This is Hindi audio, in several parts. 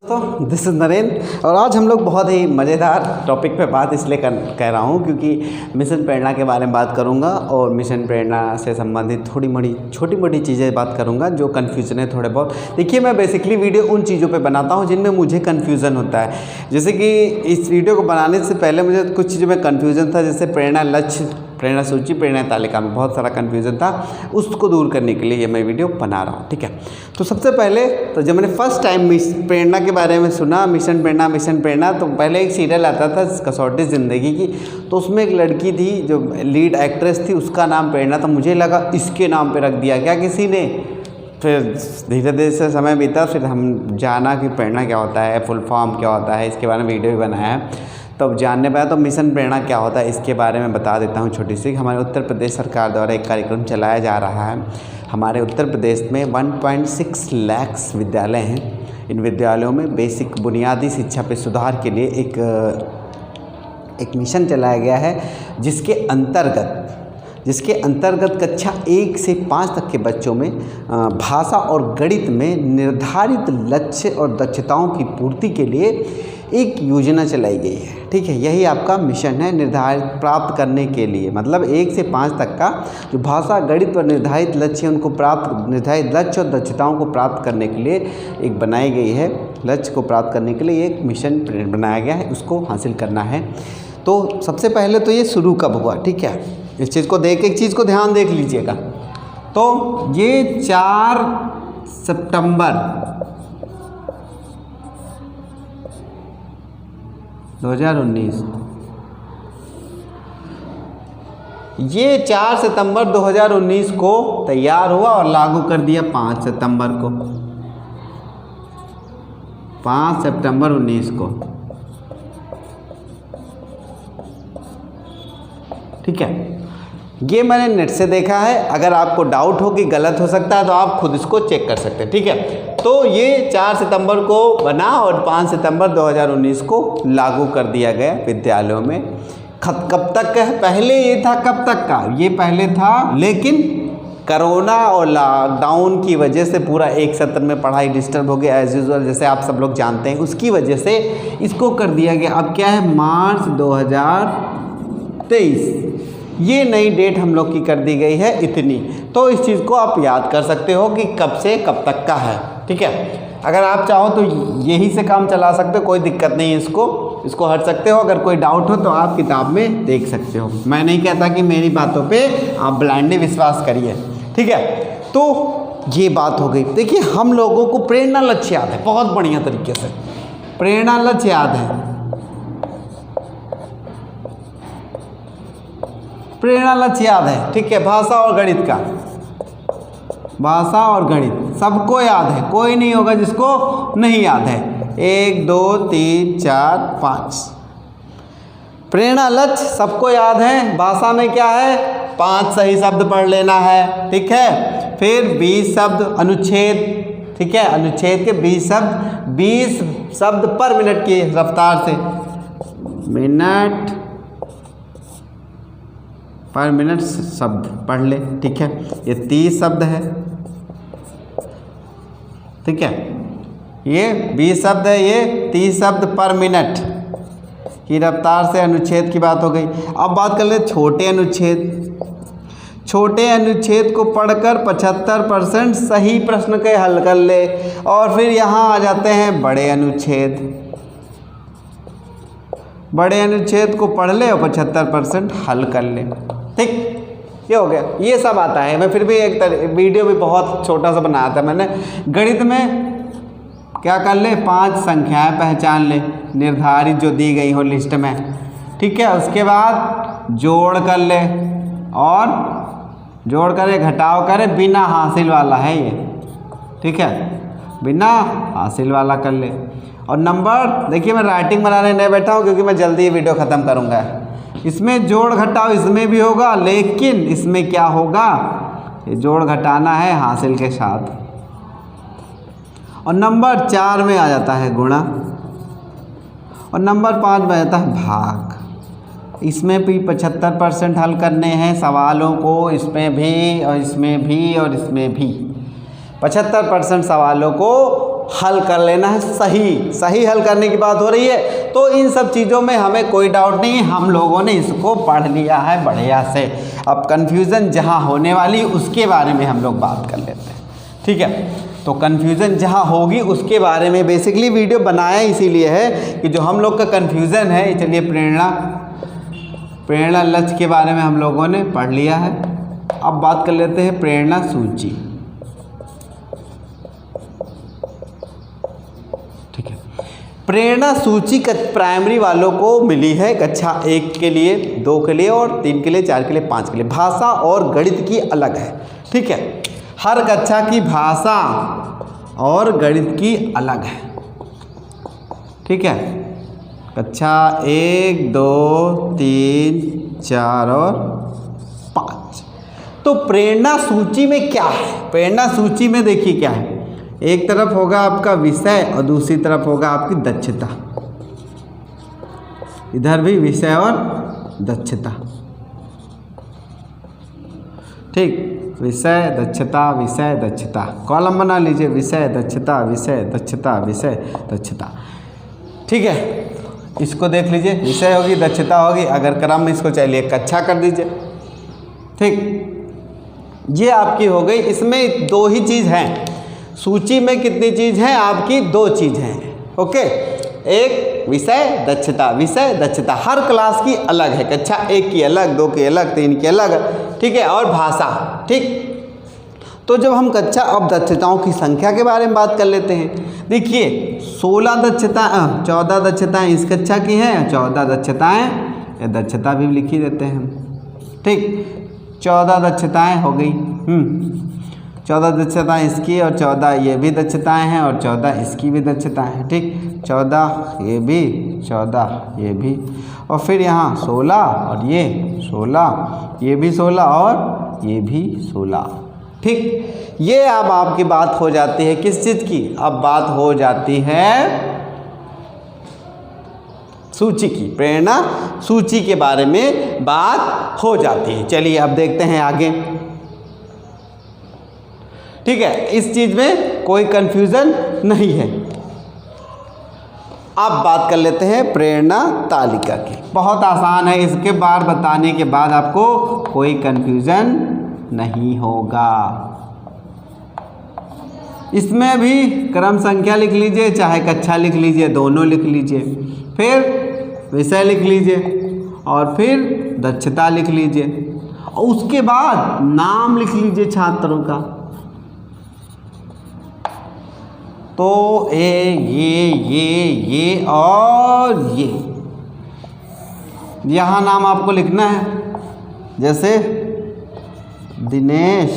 तो दिस इज़ नरेंद्र और आज हम लोग बहुत ही मज़ेदार टॉपिक पे बात इसलिए कह रहा हूँ क्योंकि मिशन प्रेरणा के बारे में बात करूँगा और मिशन प्रेरणा से संबंधित छोटी मोटी चीज़ें बात करूँगा जो कन्फ्यूज़न है थोड़े बहुत। देखिए, मैं बेसिकली वीडियो उन चीज़ों पे बनाता हूँ जिनमें मुझे कन्फ्यूज़न होता है। जैसे कि इस वीडियो को बनाने से पहले मुझे कुछ चीज़ों में कन्फ्यूज़न था, जैसे प्रेरणा लक्ष्य, प्रेरणा सूची, प्रेरणा तालिका में बहुत सारा कन्फ्यूज़न था। उसको दूर करने के लिए ये मैं वीडियो बना रहा हूँ, ठीक है। तो सबसे पहले तो जब मैंने फर्स्ट टाइम प्रेरणा के बारे में सुना, मिशन प्रेरणा, तो पहले एक सीरियल आता था कसौटी ज़िंदगी की, तो उसमें एक लड़की थी जो लीड एक्ट्रेस थी, उसका नाम प्रेरणा था। मुझे लगा इसके नाम पे रख दिया क्या किसी ने। फिर धीरे धीरे से समय बीता, फिर हम जाना कि प्रेरणा क्या होता है, फुल फॉर्म क्या होता है, इसके बारे में वीडियो भी बनाया है। तब जानने पाया तो मिशन प्रेरणा क्या होता है इसके बारे में बता देता हूँ छोटी सी। हमारे उत्तर प्रदेश सरकार द्वारा एक कार्यक्रम चलाया जा रहा है। हमारे उत्तर प्रदेश में 1.6 लाख विद्यालय हैं। इन विद्यालयों में बेसिक बुनियादी शिक्षा पे सुधार के लिए एक मिशन चलाया गया है, जिसके अंतर्गत कक्षा 1 से 5 तक के बच्चों में भाषा और गणित में निर्धारित लक्ष्य और दक्षताओं की पूर्ति के लिए एक योजना चलाई गई है, ठीक है। यही आपका मिशन है, निर्धारित प्राप्त करने के लिए, मतलब 1 से 5 तक का जो भाषा गणित पर निर्धारित लक्ष्य उनको निर्धारित लक्ष्य और दक्षताओं को प्राप्त करने के लिए एक बनाई गई है। लक्ष्य को प्राप्त करने के लिए एक मिशन बनाया गया है, उसको हासिल करना है। तो सबसे पहले तो ये शुरू कब हुआ, ठीक है, इस चीज़ को एक चीज़ को ध्यान देख लीजिएगा। तो ये 4 सितंबर 2019, ये 4 सितंबर 2019 को तैयार हुआ और लागू कर दिया 5 सितंबर को, 5 सितंबर 19 को, ठीक है। ये मैंने नेट से देखा है, अगर आपको डाउट हो कि गलत हो सकता है तो आप खुद इसको चेक कर सकते हैं, ठीक है। तो ये 4 सितंबर को बना और 5 सितंबर 2019 को लागू कर दिया गया विद्यालयों में। कब तक है? पहले ये था कब तक का, ये पहले था, लेकिन कोरोना और लॉकडाउन की वजह से पूरा एक सत्र में पढ़ाई डिस्टर्ब हो गया एज यूजुअल, जैसे आप सब लोग जानते हैं। उसकी वजह से इसको कर दिया गया। अब क्या है, मार्च 2023 ये नई डेट हम लोग की कर दी गई है इतनी। तो इस चीज़ को आप याद कर सकते हो कि कब से कब तक का है, ठीक है। अगर आप चाहो तो यही से काम चला सकते हो, कोई दिक्कत नहीं है, इसको हट सकते हो। अगर कोई डाउट हो तो आप किताब में देख सकते हो। मैं नहीं कहता कि मेरी बातों पे आप ब्लाइंडली विश्वास करिए, ठीक है। तो ये बात हो गई। देखिए, हम लोगों को प्रेरणा लक्ष्य याद है बहुत बढ़िया तरीके से, प्रेरणा लक्ष्य याद है, प्रेरणा लक्ष्य याद है, ठीक है। भाषा और गणित का, भाषा और गणित सबको याद है, कोई नहीं होगा जिसको नहीं याद है। 1 2 3 4 5 प्रेरणा लक्ष्य सबको याद है। भाषा में क्या है, 5 सही शब्द पढ़ लेना है, ठीक है। फिर 20 शब्द अनुच्छेद, ठीक है, अनुच्छेद के 20 शब्द पर मिनट की रफ्तार से, मिनट पर मिनट शब्द पढ़ ले, ठीक है। ये 30 शब्द है, ठीक है। ये 20 शब्द है, ये 30 शब्द पर मिनट की रफ्तार से अनुच्छेद की बात हो गई। अब बात कर ले छोटे अनुच्छेद। छोटे अनुच्छेद को पढ़कर 75% सही प्रश्न के हल कर ले। और फिर यहाँ आ जाते हैं बड़े अनुच्छेद। बड़े अनुच्छेद को पढ़ ले और 75% हल कर ले, ठीक, ये हो गया। ये सब आता है। मैं फिर भी एक वीडियो भी बहुत छोटा सा बनाया था मैंने। गणित में क्या कर ले, 5 संख्याएं पहचान ले निर्धारित जो दी गई हो लिस्ट में, ठीक है। उसके बाद जोड़ कर ले, और जोड़ करे घटाव करे, बिना हासिल वाला है ये, ठीक है, बिना हासिल वाला कर ले। और नंबर, देखिए मैं राइटिंग बनाने नहीं बैठा हूँ क्योंकि मैं जल्दी वीडियो ख़त्म करूँगा। इसमें जोड़ घटाव इसमें भी होगा, लेकिन इसमें क्या होगा, ये जोड़ घटाना है हासिल के साथ। और नंबर 4 में आ जाता है गुणा, और नंबर 5 में आ जाता है भाग। इसमें भी 75% हल करने हैं सवालों को, इसमें भी और इसमें भी और इसमें भी 75% सवालों को हल कर लेना है। सही हल करने की बात हो रही है, तो इन सब चीज़ों में हमें कोई डाउट नहीं, हम लोगों ने इसको पढ़ लिया है बढ़िया से। अब कन्फ्यूज़न जहाँ होने वाली उसके बारे में हम लोग बात कर लेते हैं, ठीक है। तो कन्फ्यूज़न जहाँ होगी उसके बारे में बेसिकली वीडियो बनाया इसीलिए है कि जो हम लोग का कन्फ्यूज़न है, चलिए प्रेरणा लक्ष्य के बारे में हम लोगों ने पढ़ लिया है। अब बात कर लेते हैं प्रेरणा सूची, ठीक है। प्रेरणा सूची प्राइमरी वालों को मिली है कक्षा 1 के लिए, 2 के लिए और 3 के लिए, 4 के लिए, 5 के लिए। भाषा और गणित की अलग है, ठीक है। हर कक्षा की भाषा और गणित की अलग है, ठीक है। कक्षा 1, 2, 3, 4 और 5। तो प्रेरणा सूची में क्या है? प्रेरणा सूची में देखिए क्या है, एक तरफ होगा आपका विषय और दूसरी तरफ होगा आपकी दक्षता। इधर भी विषय और दक्षता, ठीक। विषय दक्षता, विषय दक्षता, कॉलम बना लीजिए, विषय दक्षता, विषय दक्षता, विषय दक्षता, ठीक है। इसको देख लीजिए, विषय होगी, दक्षता होगी, अगर क्रम इसको चलिए कक्षा कर दीजिए, ठीक। ये आपकी हो गई। इसमें 2 ही चीज़ हैं, सूची में कितनी चीज़ हैं आपकी? 2 चीज़ हैं, ओके। एक विषय दक्षता, विषय दक्षता हर क्लास की अलग है, कक्षा 1 की अलग, 2 की अलग, 3 की अलग, ठीक है। और भाषा, ठीक। तो जब हम कक्षा, अब दक्षताओं की संख्या के बारे में बात कर लेते हैं। देखिए 14 दक्षताएँ इस कक्षा की हैं, 14 दक्षताएँ, या दक्षता भी लिख ही देते हैं हम, ठीक। 14 दक्षताएँ हो गई, 14 दक्षताएँ इसकी और 14 ये भी दक्षताएँ हैं और 14 इसकी भी दक्षताएँ हैं, ठीक। 14 ये भी, 14 ये भी, और फिर यहाँ 16 और ये 16, ये भी 16 और ये भी 16, ठीक। ये अब आपकी बात हो जाती है किस चीज़ की? अब बात हो जाती है सूची की, प्रेरणा सूची के बारे में बात हो जाती है। चलिए अब देखते हैं आगे, ठीक है। इस चीज़ में कोई कंफ्यूजन नहीं है। अब बात कर लेते हैं प्रेरणा तालिका की। बहुत आसान है, इसके बार बताने के बाद आपको कोई कंफ्यूजन नहीं होगा। इसमें भी क्रम संख्या लिख लीजिए, चाहे कक्षा लिख लीजिए, दोनों लिख लीजिए, फिर विषय लिख लीजिए और फिर दक्षता लिख लीजिए और उसके बाद नाम लिख लीजिए छात्रों का। तो ये और ये यहाँ नाम आपको लिखना है, जैसे दिनेश,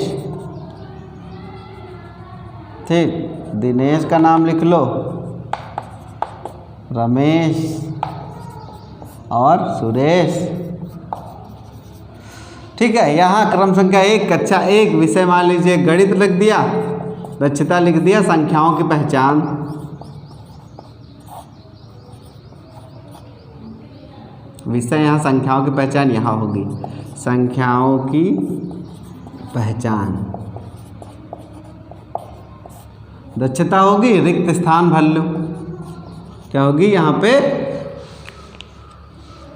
ठीक, दिनेश का नाम लिख लो, रमेश और सुरेश, ठीक है। यहाँ क्रम संख्या 1, कक्षा 1, विषय मान लीजिए गणित लिख दिया, दक्षता लिख दिया, संख्याओं की पहचान, विषय यहाँ संख्याओं की पहचान यहाँ होगी, संख्याओं की पहचान। दक्षता होगी रिक्त स्थान भर लो, क्या होगी यहाँ पे?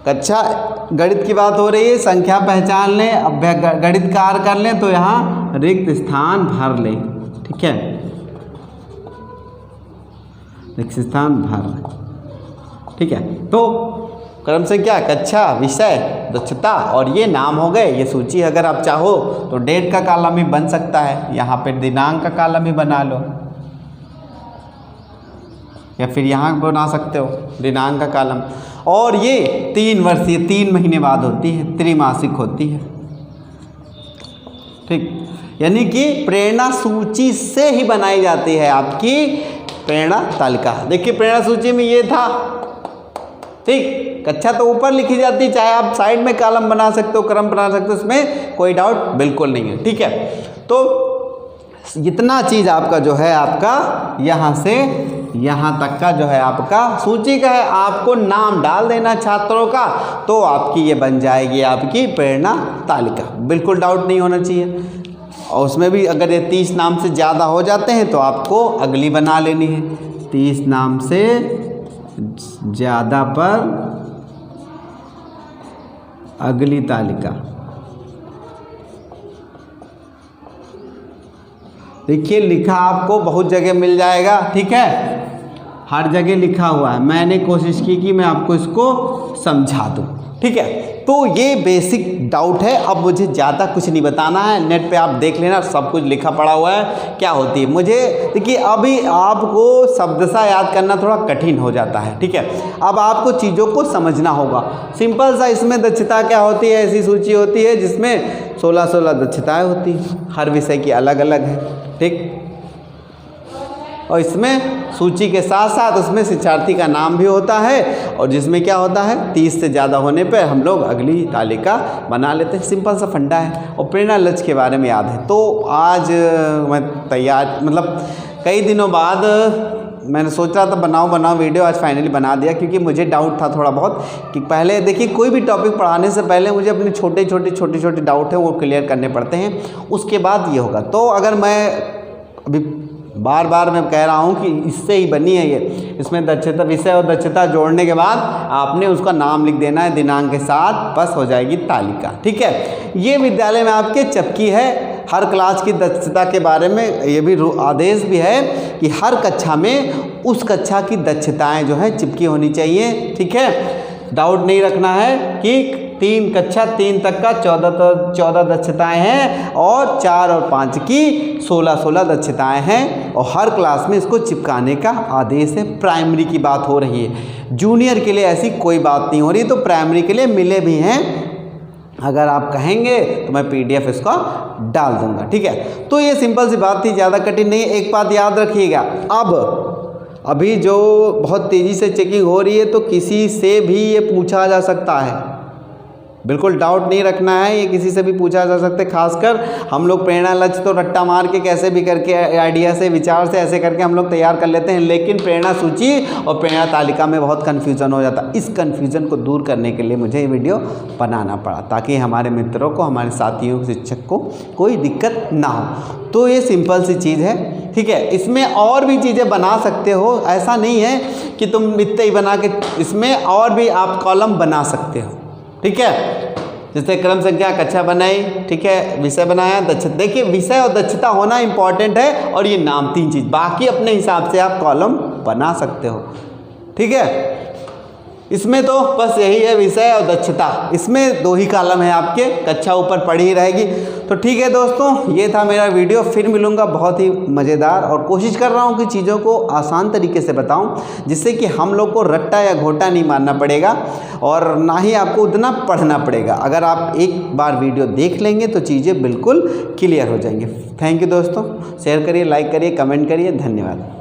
कक्षा गणित की बात हो रही है, संख्या पहचान लें, अब गणित कार्य कर लें तो यहाँ रिक्त स्थान भर लें, ठीक है, रिक्त स्थान भर लें, ठीक है। तो क्रम से क्या, कक्षा, विषय, दक्षता और ये नाम हो गए। ये सूची अगर आप चाहो तो डेट का कॉलम भी बन सकता है, यहाँ पे दिनांक का कॉलम भी बना लो, या फिर यहाँ बना सकते हो दिनांक का कॉलम। और ये 3 वर्षीय, 3 महीने बाद होती है, त्रैमासिक होती है, ठीक। यानी कि प्रेरणा सूची से ही बनाई जाती है आपकी प्रेरणा तालिका। देखिए प्रेरणा सूची में ये था, ठीक। कक्षा तो ऊपर लिखी जाती है, चाहे आप साइड में कॉलम बना सकते हो, क्रम बना सकते हो, इसमें कोई डाउट बिल्कुल नहीं है, ठीक है। तो इतना चीज़ आपका जो है आपका यहाँ से यहाँ तक का जो है आपका सूची का है, आपको नाम डाल देना छात्रों का, तो आपकी ये बन जाएगी आपकी प्रेरणा तालिका। बिल्कुल डाउट नहीं होना चाहिए। और उसमें भी अगर ये 30 नाम से ज़्यादा हो जाते हैं तो आपको अगली बना लेनी है। 30 नाम से ज़्यादा पर अगली तालिका। देखिए लिखा आपको बहुत जगह मिल जाएगा, ठीक है, हर जगह लिखा हुआ है। मैंने कोशिश की कि मैं आपको इसको समझा दूं, ठीक है। तो ये बेसिक डाउट है। अब मुझे ज़्यादा कुछ नहीं बताना है, नेट पे आप देख लेना, सब कुछ लिखा पड़ा हुआ है क्या होती है। मुझे देखिए अभी आपको शब्दशः याद करना थोड़ा कठिन हो जाता है, ठीक है। अब आपको चीज़ों को समझना होगा। सिंपल सा इसमें दक्षता क्या होती है, ऐसी सूची होती है जिसमें 16 दक्षताएँ होती हैं, हर विषय की अलग अलग है, ठीक। और इसमें सूची के साथ साथ उसमें शिक्षार्थी का नाम भी होता है, और जिसमें क्या होता है 30 से ज़्यादा होने पर हम लोग अगली तालिका बना लेते हैं। सिंपल सा फंडा है। और प्रेरणा लक्ष्य के बारे में याद है तो आज मैं तैयार, मतलब कई दिनों बाद मैंने सोच रहा था बनाऊं वीडियो, आज फाइनली बना दिया, क्योंकि मुझे डाउट था थोड़ा बहुत कि पहले देखिए कोई भी टॉपिक पढ़ाने से पहले मुझे अपने छोटे डाउट है वो क्लियर करने पड़ते हैं, उसके बाद ये होगा। तो अगर मैं अभी बार बार मैं कह रहा हूँ कि इससे ही बनी है ये, इसमें दक्षता, विषय और दक्षता जोड़ने के बाद आपने उसका नाम लिख देना है दिनांक के साथ, बस हो जाएगी तालिका, ठीक है। ये विद्यालय में आपके चपकी है। हर क्लास की दक्षता के बारे में ये भी आदेश भी है कि हर कक्षा में उस कक्षा की दक्षताएं जो है चिपकी होनी चाहिए, ठीक है। डाउट नहीं रखना है कि कक्षा 3 तक का 14 दक्षताएं हैं और 4 और 5 की 16 दक्षताएं हैं, और हर क्लास में इसको चिपकाने का आदेश है। प्राइमरी की बात हो रही है, जूनियर के लिए ऐसी कोई बात नहीं हो रही, तो प्राइमरी के लिए मिले भी हैं। अगर आप कहेंगे तो मैं PDF इसका डाल दूंगा, ठीक है। तो ये सिंपल सी बात थी, ज़्यादा कठिन नहीं। एक बात याद रखिएगा, अभी जो बहुत तेज़ी से चेकिंग हो रही है तो किसी से भी ये पूछा जा सकता है, बिल्कुल डाउट नहीं रखना है, ये किसी से भी पूछा जा सकता है। खासकर हम लोग प्रेरणा लक्ष्य तो रट्टा मार के कैसे भी करके आइडिया से, विचार से ऐसे करके हम लोग तैयार कर लेते हैं, लेकिन प्रेरणा सूची और प्रेरणा तालिका में बहुत कन्फ्यूज़न हो जाता है। इस कन्फ्यूज़न को दूर करने के लिए मुझे ये वीडियो बनाना पड़ा, ताकि हमारे मित्रों को, हमारे साथियों, शिक्षक को कोई दिक्कत ना हो। तो ये सिंपल सी चीज़ है, ठीक है। इसमें और भी चीज़ें बना सकते हो, ऐसा नहीं है कि तुम इतने ही बना के, इसमें और भी आप कॉलम बना सकते हो, ठीक है। जैसे क्रम संख्या कक्षा बनाई, ठीक है, विषय बनाया, दक्षता। देखिए विषय और दक्षता होना इंपॉर्टेंट है, और ये नाम, 3 चीज़। बाकी अपने हिसाब से आप कॉलम बना सकते हो, ठीक है। इसमें तो बस यही है, विषय और दक्षता, इसमें 2 ही कॉलम है आपके, कक्षा ऊपर पड़ी ही रहेगी। तो ठीक है दोस्तों, ये था मेरा वीडियो। फिर मिलूँगा बहुत ही मज़ेदार, और कोशिश कर रहा हूँ कि चीज़ों को आसान तरीके से बताऊँ, जिससे कि हम लोग को रट्टा या घोटा नहीं मारना पड़ेगा, और ना ही आपको उतना पढ़ना पड़ेगा। अगर आप एक बार वीडियो देख लेंगे तो चीज़ें बिल्कुल क्लियर हो जाएंगी। थैंक यू दोस्तों, शेयर करिए, लाइक करिए, कमेंट करिए, धन्यवाद।